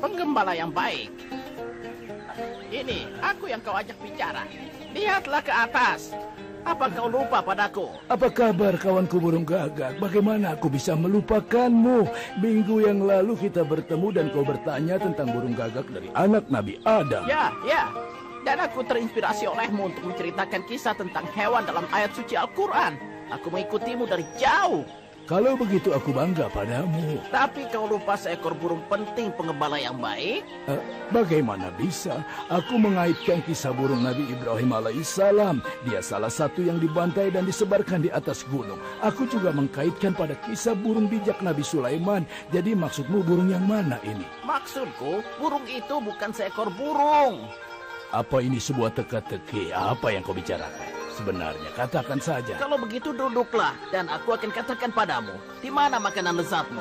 Penggembala yang baik. Ini, aku yang kau ajak bicara. Lihatlah ke atas. Apa kau lupa padaku? Apa kabar kawanku burung gagak? Bagaimana aku bisa melupakanmu? Minggu yang lalu kita bertemu dan kau bertanya tentang burung gagak dari anak Nabi Adam. Ya. Dan aku terinspirasi olehmu untuk menceritakan kisah tentang hewan dalam ayat suci Al-Quran. Aku mengikutimu dari jauh. Kalau begitu aku bangga padamu. Tapi kau lupa seekor burung penting penggembala yang baik? Bagaimana bisa? Aku mengaitkan kisah burung Nabi Ibrahim alaihissalam. Dia salah satu yang dibantai dan disebarkan di atas gunung. Aku juga mengkaitkan pada kisah burung bijak Nabi Sulaiman. Jadi maksudmu burung yang mana ini? Maksudku, burung itu bukan seekor burung. Apa ini sebuah teka-teki? Apa yang kau bicarakan? Sebenarnya, katakan saja. Kalau begitu duduklah, dan aku akan katakan padamu, di mana makanan lezatmu?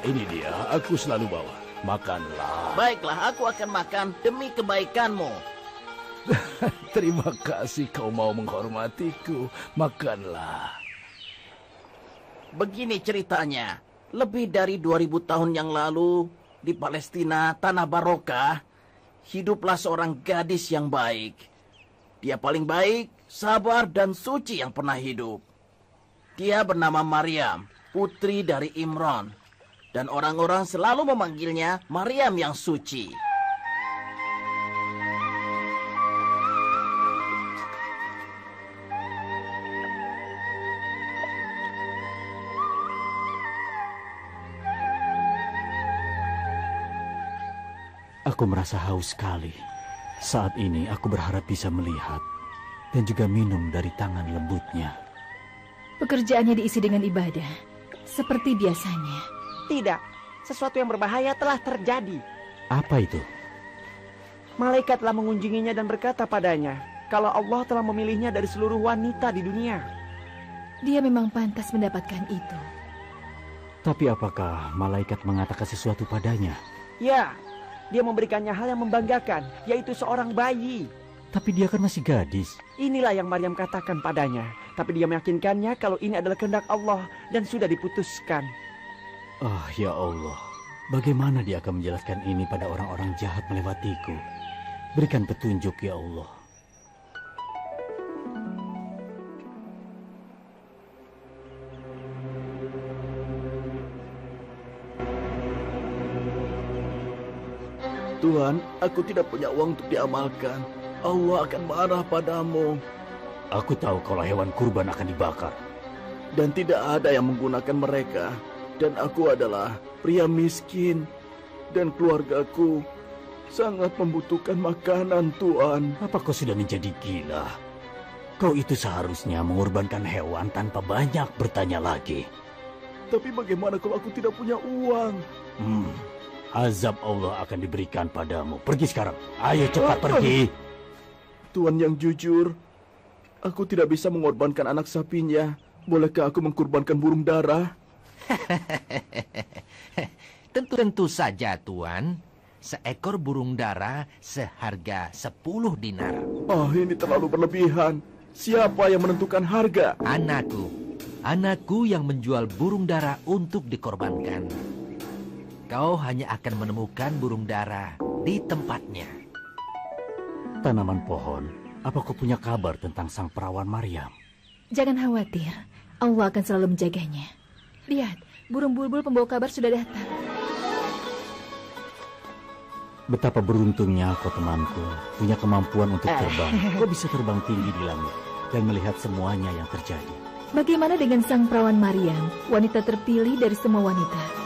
Ini dia. Aku selalu bawa. Makanlah. Baiklah, aku akan makan demi kebaikanmu. Terima kasih kau mau menghormatiku. Makanlah. Begini ceritanya. Lebih dari 2000 tahun yang lalu, di Palestina, Tanah Barokah, hiduplah seorang gadis yang baik. Dia paling baik, sabar, dan suci yang pernah hidup. Dia bernama Maryam, putri dari Imran. Dan orang-orang selalu memanggilnya Maryam yang suci. Aku merasa haus sekali. Saat ini aku berharap bisa melihat dan juga minum dari tangan lembutnya. Pekerjaannya diisi dengan ibadah, seperti biasanya. Tidak, sesuatu yang berbahaya telah terjadi. Apa itu? Malaikat telah mengunjunginya dan berkata padanya, kalau Allah telah memilihnya dari seluruh wanita di dunia. Dia memang pantas mendapatkan itu. Tapi apakah malaikat mengatakan sesuatu padanya? Ya, dia memberikannya hal yang membanggakan, yaitu seorang bayi. Tapi dia kan masih gadis. Inilah yang Maryam katakan padanya. Tapi dia meyakinkannya kalau ini adalah kehendak Allah dan sudah diputuskan. Oh ya Allah, bagaimana dia akan menjelaskan ini pada orang-orang jahat melewatiku? Berikan petunjuk ya Allah. Tuhan, aku tidak punya uang untuk diamalkan. Allah akan marah padamu. Aku tahu kalau hewan kurban akan dibakar. Dan tidak ada yang menggunakan mereka. Dan aku adalah pria miskin. Dan keluargaku sangat membutuhkan makanan, Tuhan. Apa kau sudah menjadi gila? Kau itu seharusnya mengorbankan hewan tanpa banyak bertanya lagi. Tapi bagaimana kalau aku tidak punya uang? Azab Allah akan diberikan padamu. Pergi sekarang. Ayo cepat pergi. Tuhan yang jujur, aku tidak bisa mengorbankan anak sapinya. Bolehkah aku mengorbankan burung dara? Tentu saja, Tuan. Seekor burung dara seharga 10 dinar. Ini terlalu berlebihan. Siapa yang menentukan harga? Anakku. Anakku yang menjual burung dara untuk dikorbankan. Kau hanya akan menemukan burung dara di tempatnya. Tanaman pohon, apa kau punya kabar tentang sang perawan Maryam? Jangan khawatir, Allah akan selalu menjaganya. Lihat, burung bulbul pembawa kabar sudah datang. Betapa beruntungnya kau temanku, punya kemampuan untuk terbang. Kau bisa terbang tinggi di langit dan melihat semuanya yang terjadi. Bagaimana dengan sang perawan Maryam, wanita terpilih dari semua wanita?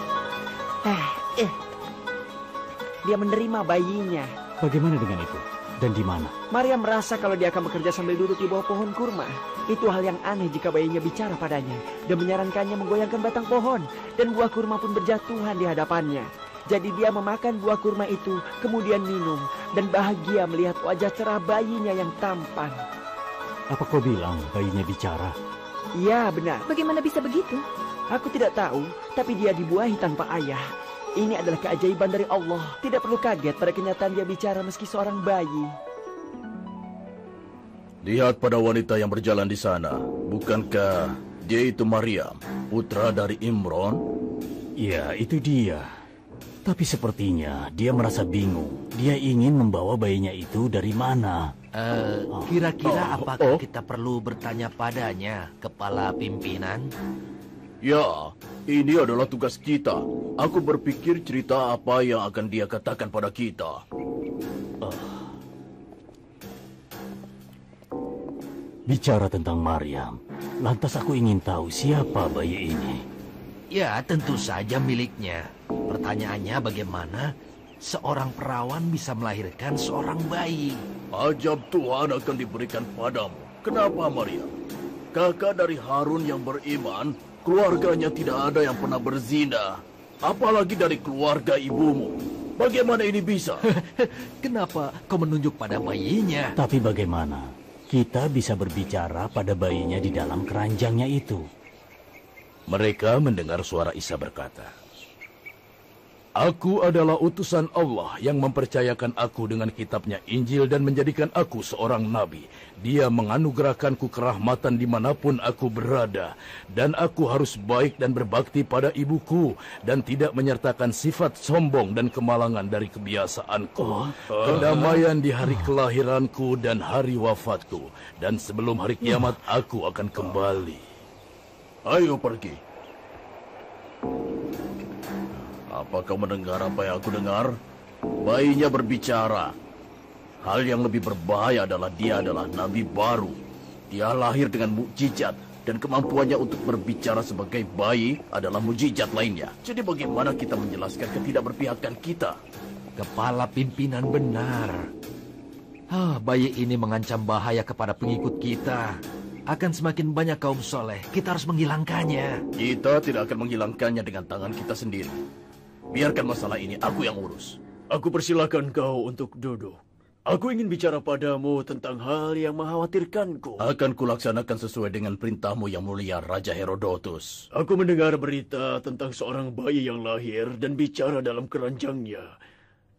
Dia menerima bayinya. Bagaimana dengan itu? Dan di mana? Maryam merasa kalau dia akan bekerja sambil duduk di bawah pohon kurma. Itu hal yang aneh jika bayinya bicara padanya dan menyarankannya menggoyangkan batang pohon, dan buah kurma pun berjatuhan di hadapannya. Jadi dia memakan buah kurma itu, kemudian minum, dan bahagia melihat wajah cerah bayinya yang tampan. Apa kau bilang bayinya bicara? Iya, benar. Bagaimana bisa begitu? Aku tidak tahu, tapi dia dibuahi tanpa ayah. Ini adalah keajaiban dari Allah. Tidak perlu kaget pada kenyataan dia bicara meski seorang bayi. Lihat pada wanita yang berjalan di sana. Bukankah dia itu Maryam, putra dari Imran? Ya, itu dia. Tapi sepertinya dia merasa bingung. Dia ingin membawa bayinya itu dari mana? Kira-kira apakah kita perlu bertanya padanya, Kepala Pimpinan? Ya, ini adalah tugas kita. Aku berpikir cerita apa yang akan dia katakan pada kita. Bicara tentang Maryam, lantas aku ingin tahu siapa bayi ini. Ya, tentu saja miliknya. Pertanyaannya bagaimana seorang perawan bisa melahirkan seorang bayi? Ajab Tuhan akan diberikan padamu. Kenapa, Maria? Kakak dari Harun yang beriman, keluarganya tidak ada yang pernah berzina. Apalagi dari keluarga ibumu. Bagaimana ini bisa? Kenapa kau menunjuk pada bayinya? Tapi bagaimana kita bisa berbicara pada bayinya di dalam keranjangnya itu? Mereka mendengar suara Isa berkata, "Aku adalah utusan Allah yang mempercayakan aku dengan kitabnya Injil dan menjadikan aku seorang nabi. Dia menganugerahkanku kerahmatan dimanapun aku berada. Dan aku harus baik dan berbakti pada ibuku dan tidak menyertakan sifat sombong dan kemalangan dari kebiasaanku. Kedamaian di hari kelahiranku dan hari wafatku. Dan sebelum hari kiamat aku akan kembali." Ayo pergi. Apa kau mendengar apa yang aku dengar? Bayinya berbicara. Hal yang lebih berbahaya adalah dia adalah nabi baru. Dia lahir dengan mukjizat dan kemampuannya untuk berbicara sebagai bayi adalah mukjizat lainnya. Jadi bagaimana kita menjelaskan ketidakberpihakan kita? Kepala Pimpinan benar. Bayi ini mengancam bahaya kepada pengikut kita. Akan semakin banyak kaum soleh. Kita harus menghilangkannya. Kita tidak akan menghilangkannya dengan tangan kita sendiri. Biarkan masalah ini aku yang urus. Aku persilakan kau untuk duduk. Aku ingin bicara padamu tentang hal yang mengkhawatirkanku. Akan kulaksanakan sesuai dengan perintahmu yang mulia, Raja Herodotus. Aku mendengar berita tentang seorang bayi yang lahir dan bicara dalam keranjangnya.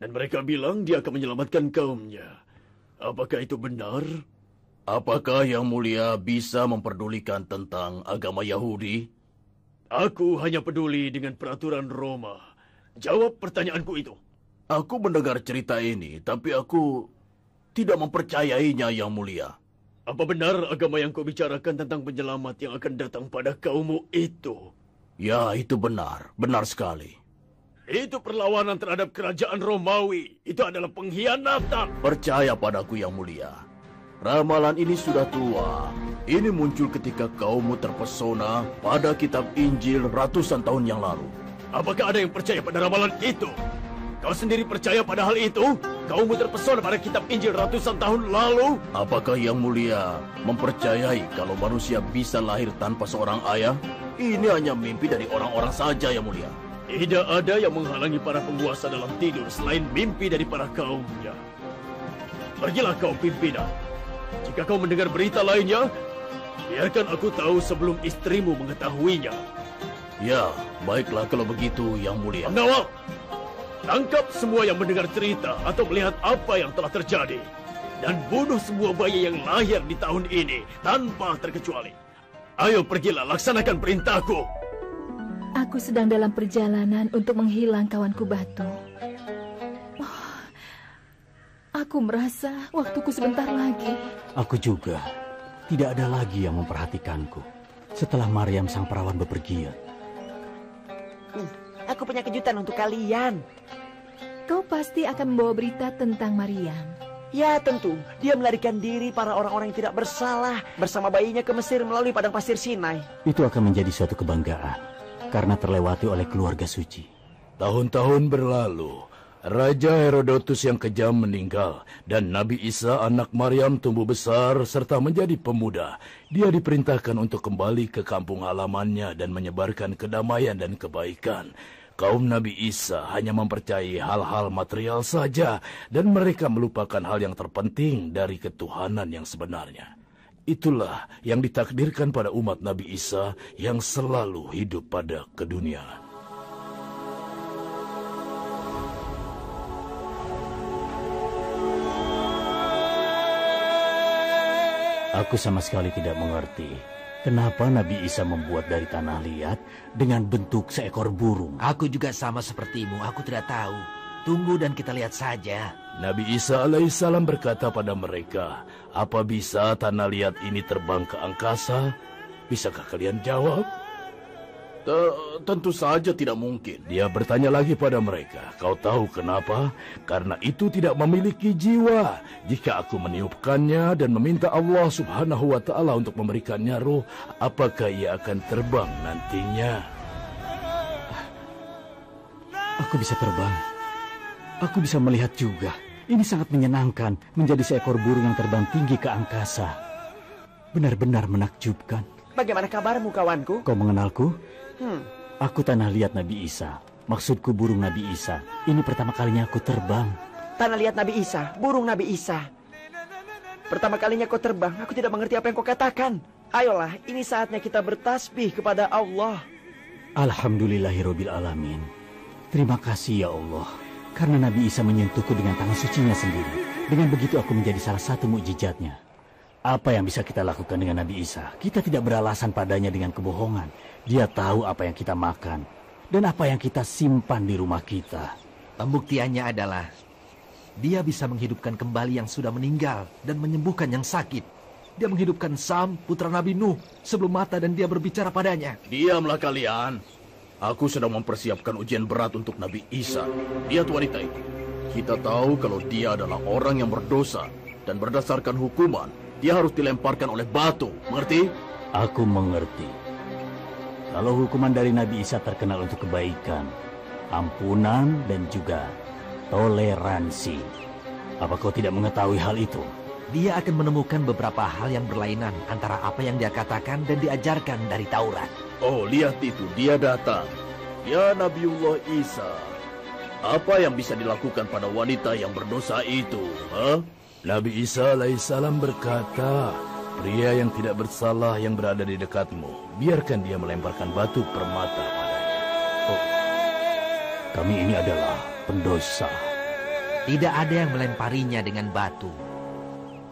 Dan mereka bilang dia akan menyelamatkan kaumnya. Apakah itu benar? Apakah yang mulia bisa memperdulikan tentang agama Yahudi? Aku hanya peduli dengan peraturan Roma. Jawab pertanyaanku itu. Aku mendengar cerita ini, tapi aku tidak mempercayainya, Yang Mulia. Apa benar agama yang kau bicarakan tentang penyelamat yang akan datang pada kaummu itu? Ya, itu benar. Benar sekali. Itu perlawanan terhadap kerajaan Romawi. Itu adalah pengkhianatan. Percaya padaku, Yang Mulia. Ramalan ini sudah tua. Ini muncul ketika kaummu terpesona pada kitab Injil ratusan tahun yang lalu. Apakah ada yang percaya pada ramalan itu? Kau sendiri percaya pada hal itu? Kaummu terpesona pada kitab Injil ratusan tahun lalu? Apakah Yang Mulia mempercayai kalau manusia bisa lahir tanpa seorang ayah? Ini hanya mimpi dari orang-orang saja, Yang Mulia. Tidak ada yang menghalangi para penguasa dalam tidur selain mimpi dari para kaumnya. Pergilah kau pimpinan. Jika kau mendengar berita lainnya, biarkan aku tahu sebelum istrimu mengetahuinya. Ya, baiklah kalau begitu, Yang Mulia. Pengawal, tangkap semua yang mendengar cerita atau melihat apa yang telah terjadi. Dan bunuh semua bayi yang lahir di tahun ini tanpa terkecuali. Ayo pergilah, laksanakan perintahku. Aku sedang dalam perjalanan untuk menghilang kawanku Batu. Aku merasa waktuku sebentar lagi. Aku juga. Tidak ada lagi yang memperhatikanku. Setelah Maryam sang perawan bepergian. Aku punya kejutan untuk kalian. Kau pasti akan membawa berita tentang Maryam. Ya tentu, dia melarikan diri para orang-orang yang tidak bersalah bersama bayinya ke Mesir melalui padang pasir Sinai. Itu akan menjadi suatu kebanggaan karena terlewati oleh keluarga suci. Tahun-tahun berlalu, Raja Herodotus yang kejam meninggal dan Nabi Isa anak Maryam tumbuh besar serta menjadi pemuda. Dia diperintahkan untuk kembali ke kampung halamannya dan menyebarkan kedamaian dan kebaikan. Kaum Nabi Isa hanya mempercayai hal-hal material saja dan mereka melupakan hal yang terpenting dari ketuhanan yang sebenarnya. Itulah yang ditakdirkan pada umat Nabi Isa yang selalu hidup pada keduniaan. Aku sama sekali tidak mengerti Kenapa Nabi Isa membuat dari tanah liat dengan bentuk seekor burung? Aku juga sama sepertimu, aku tidak tahu. Tunggu dan kita lihat saja. Nabi Isa alaihissalam berkata pada mereka, apa bisa tanah liat ini terbang ke angkasa? Bisakah kalian jawab? Tentu saja tidak mungkin. Dia bertanya lagi pada mereka, kau tahu kenapa? Karena itu tidak memiliki jiwa. Jika aku meniupkannya dan meminta Allah subhanahu wa ta'ala untuk memberikannya ruh, apakah ia akan terbang nantinya? Aku bisa terbang. Aku bisa melihat juga. Ini sangat menyenangkan menjadi seekor burung yang terbang tinggi ke angkasa. Benar-benar menakjubkan. Bagaimana kabarmu, kawanku? Kau mengenalku? Aku tanah liat Nabi Isa. Maksudku burung Nabi Isa. Ini pertama kalinya aku terbang. Tanah liat Nabi Isa, burung Nabi Isa. Pertama kalinya kau terbang, aku tidak mengerti apa yang kau katakan. Ayolah, ini saatnya kita bertasbih kepada Allah. Alhamdulillahirabbil alamin. Terima kasih ya Allah, karena Nabi Isa menyentuhku dengan tangan sucinya sendiri. Dengan begitu aku menjadi salah satu mukjizatnya. Apa yang bisa kita lakukan dengan Nabi Isa? Kita tidak beralasan padanya dengan kebohongan. Dia tahu apa yang kita makan dan apa yang kita simpan di rumah kita. Pembuktiannya adalah dia bisa menghidupkan kembali yang sudah meninggal dan menyembuhkan yang sakit. Dia menghidupkan Sam, putra Nabi Nuh, sebelum mata dan dia berbicara padanya. Diamlah kalian. Aku sedang mempersiapkan ujian berat untuk Nabi Isa. Lihat wanita itu. Kita tahu kalau dia adalah orang yang berdosa dan berdasarkan hukuman, dia harus dilemparkan oleh batu. Mengerti? Aku mengerti. Kalau hukuman dari Nabi Isa terkenal untuk kebaikan, ampunan, dan juga toleransi. Apa kau tidak mengetahui hal itu? Dia akan menemukan beberapa hal yang berlainan antara apa yang dia katakan dan diajarkan dari Taurat. Oh, lihat itu. Dia datang. Ya Nabiullah Isa. Apa yang bisa dilakukan pada wanita yang berdosa itu? Nabi Isa alaihissalam berkata, pria yang tidak bersalah yang berada di dekatmu, biarkan dia melemparkan batu permata padanya. Oh, kami ini adalah pendosa. Tidak ada yang melemparinya dengan batu.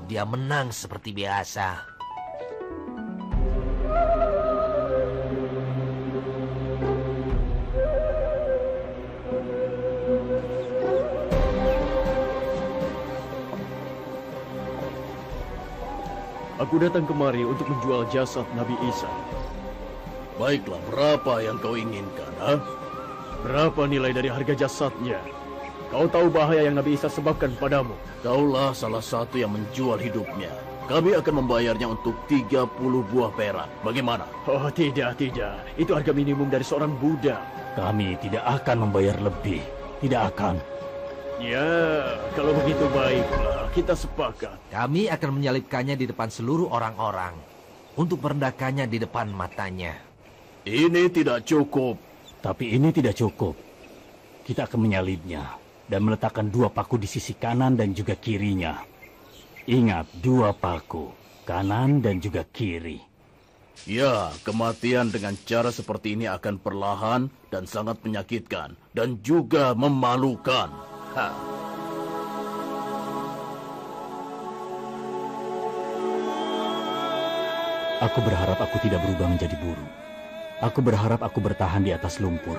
Dia menang seperti biasa. Aku datang kemari untuk menjual jasad Nabi Isa. Baiklah, berapa yang kau inginkan, Berapa nilai dari harga jasadnya? Kau tahu bahaya yang Nabi Isa sebabkan padamu. Kaulah salah satu yang menjual hidupnya. Kami akan membayarnya untuk 30 buah perak. Bagaimana? Oh, tidak. Itu harga minimum dari seorang budak. Kami tidak akan membayar lebih. Tidak akan. Ya, kalau begitu baiklah. Kita sepakat. Kami akan menyalibkannya di depan seluruh orang-orang untuk merendahkannya di depan matanya. Ini tidak cukup. Tapi ini tidak cukup. Kita akan menyalibnya dan meletakkan 2 paku di sisi kanan dan juga kirinya. Ingat, 2 paku, kanan dan juga kiri. Ya, kematian dengan cara seperti ini akan perlahan dan sangat menyakitkan dan juga memalukan. Aku berharap aku tidak berubah menjadi burung. Aku berharap aku bertahan di atas lumpur,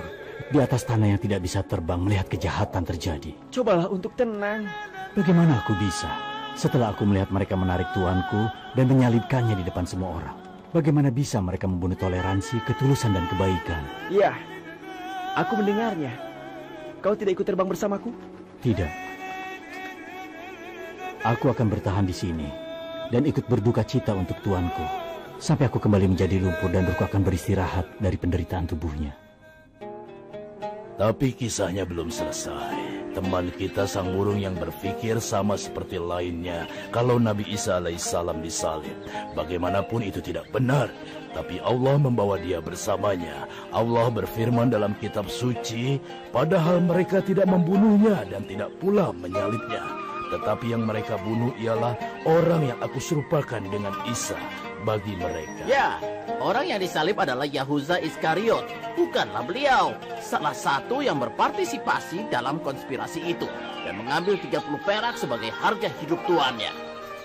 di atas tanah yang tidak bisa terbang melihat kejahatan terjadi. Cobalah untuk tenang. Bagaimana aku bisa setelah aku melihat mereka menarik tuanku dan menyalibkannya di depan semua orang? Bagaimana bisa mereka membunuh toleransi, ketulusan, dan kebaikan? Ya, aku mendengarnya. Kau tidak ikut terbang bersamaku? Tidak. Aku akan bertahan di sini dan ikut berduka cita untuk tuanku. Sampai aku kembali menjadi lumpur dan ruhku akan beristirahat dari penderitaan tubuhnya. Tapi kisahnya belum selesai. Teman kita sang burung yang berpikir sama seperti lainnya kalau Nabi Isa alaihissalam disalib. Bagaimanapun itu tidak benar. Tapi Allah membawa dia bersamanya. Allah berfirman dalam kitab suci, padahal mereka tidak membunuhnya dan tidak pula menyalibnya. Tetapi yang mereka bunuh ialah orang yang aku serupakan dengan Isa bagi mereka. Ya, orang yang disalib adalah Yahuza Iskariot. Bukanlah beliau. Salah satu yang berpartisipasi dalam konspirasi itu. Dan mengambil 30 perak sebagai harga hidup tuannya.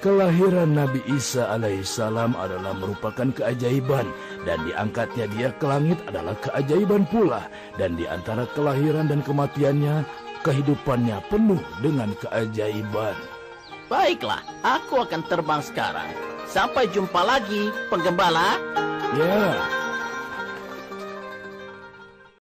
Kelahiran Nabi Isa alaihissalam adalah merupakan keajaiban, dan diangkatnya dia ke langit adalah keajaiban pula. Dan di antara kelahiran dan kematiannya, kehidupannya penuh dengan keajaiban. Baiklah, aku akan terbang sekarang. Sampai jumpa lagi, penggembala. Ya.